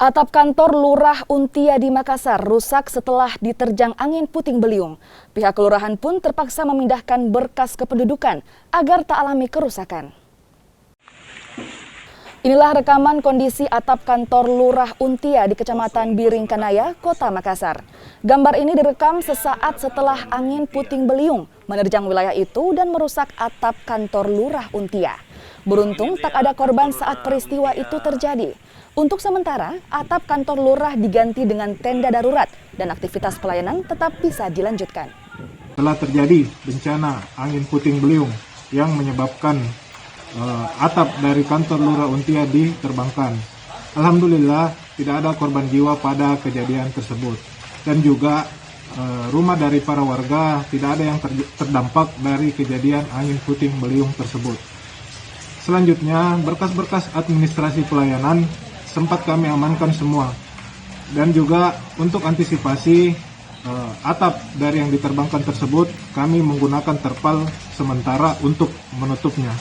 Atap kantor Lurah Untia di Makassar rusak setelah diterjang angin puting beliung. Pihak kelurahan pun terpaksa memindahkan berkas kependudukan agar tak alami kerusakan. Inilah rekaman kondisi atap kantor Lurah Untia di Kecamatan Biringkanaya, Kota Makassar. Gambar ini direkam sesaat setelah angin puting beliung menerjang wilayah itu dan merusak atap kantor Lurah Untia. Beruntung tak ada korban saat peristiwa itu terjadi. Untuk sementara, atap kantor lurah diganti dengan tenda darurat dan aktivitas pelayanan tetap bisa dilanjutkan. Telah terjadi bencana angin puting beliung yang menyebabkan atap dari kantor Lurah Untia diterbangkan. Alhamdulillah tidak ada korban jiwa pada kejadian tersebut. Dan juga rumah dari para warga tidak ada yang terdampak dari kejadian angin puting beliung tersebut. Selanjutnya, berkas-berkas administrasi pelayanan sempat kami amankan semua. Dan juga untuk antisipasi atap dari yang diterbangkan tersebut, kami menggunakan terpal sementara untuk menutupnya.